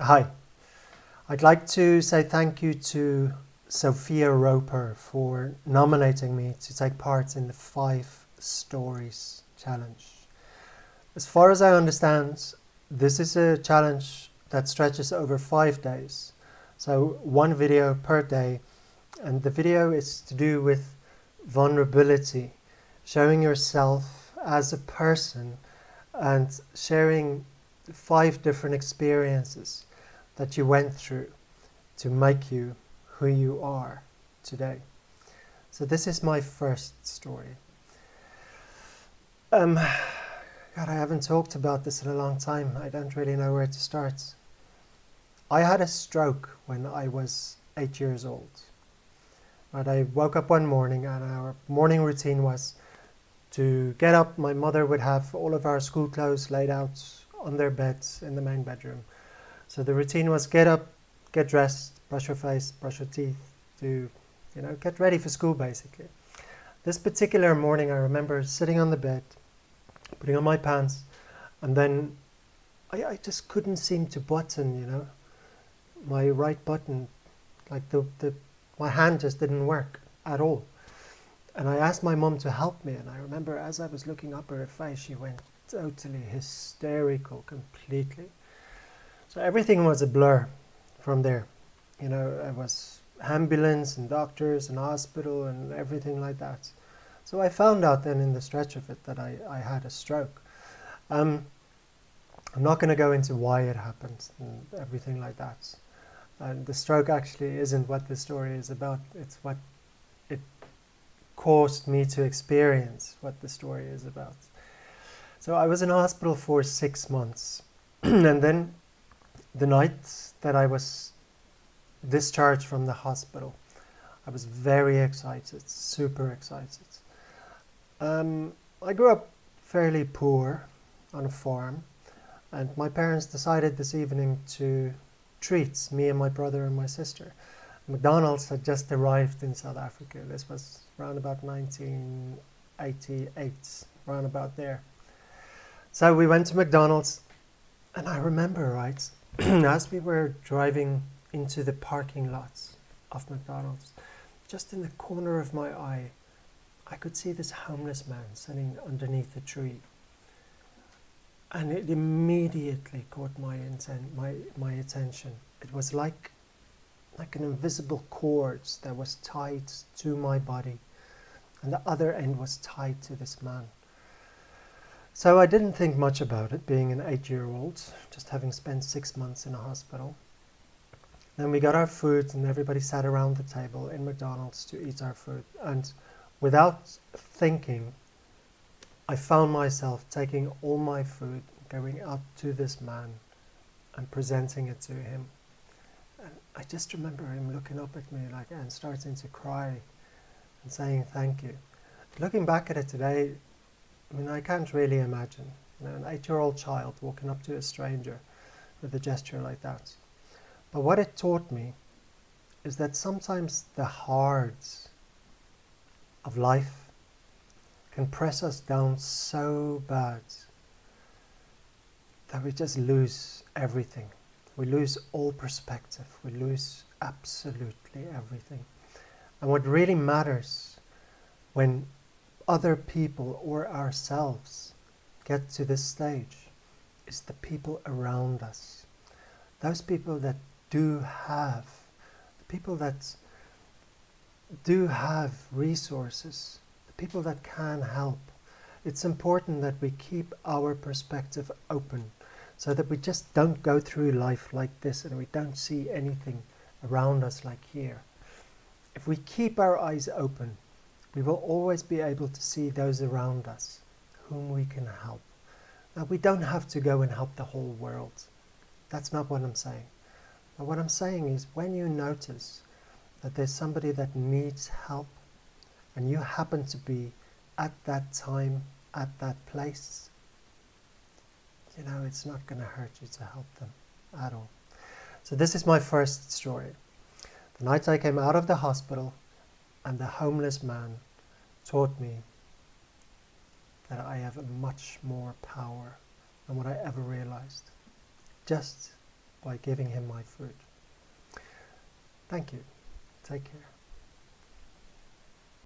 Hi, I'd like to say thank you to Sophia Roper for nominating me to take part in the 5 Stories Challenge. As far as I understand, this is a challenge that stretches over 5 days. So 1 video per day, and the video is to do with vulnerability, showing yourself as a person and sharing 5 different experiences that you went through to make you who you are today. So this is my first story. God, I haven't talked about this in a long time. I don't really know where to start. I had a stroke when I was 8 years old. Right, I woke up one morning and our morning routine was to get up. My mother would have all of our school clothes laid out on their beds in the main bedroom. So the routine was get up, get dressed, brush your face, brush your teeth, get ready for school basically. This particular morning I remember sitting on the bed, putting on my pants, and then I just couldn't seem to button, my right button. Like my hand just didn't work at all. And I asked my mum to help me, and I remember as I was looking up at her face, she went totally hysterical completely. So everything was a blur from there. It was ambulance and doctors and hospital and everything like that. So I found out then in the stretch of it that I had a stroke. I'm not going to go into why it happened and everything like that. And the stroke actually isn't what the story is about. It's what it caused me to experience what the story is about. So I was in hospital for 6 months. And then the night that I was discharged from the hospital, I was very excited, super excited. I grew up fairly poor on a farm, and my parents decided this evening to treat me and my brother and my sister. McDonald's had just arrived in South Africa. This was around about 1988, around about there. So we went to McDonald's, and I remember, right, as we were driving into the parking lots of McDonald's, just in the corner of my eye, I could see this homeless man sitting underneath a tree. And it immediately caught my attention. It was like an invisible cord that was tied to my body, and the other end was tied to this man. So I didn't think much about it, being an 8-year-old, just having spent 6 months in a hospital. Then we got our food and everybody sat around the table in McDonald's to eat our food. And without thinking, I found myself taking all my food, going up to this man and presenting it to him. And I just remember him looking up at me and starting to cry and saying thank you. Looking back at it today, I can't really imagine an 8-year-old child walking up to a stranger with a gesture like that. But what it taught me is that sometimes the hards of life can press us down so bad that we just lose everything. We lose all perspective. We lose absolutely everything. And what really matters when other people or ourselves get to this stage is the people around us. Those people that do have resources, the people that can help. It's important that we keep our perspective open so that we just don't go through life like this and we don't see anything around us like here. If we keep our eyes open, we will always be able to see those around us whom we can help. Now, we don't have to go and help the whole world. That's not what I'm saying. But what I'm saying is when you notice that there's somebody that needs help and you happen to be at that time, at that place, it's not going to hurt you to help them at all. So this is my first story. The night I came out of the hospital and the homeless man taught me that I have much more power than what I ever realized. Just by giving him my fruit. Thank you. Take care.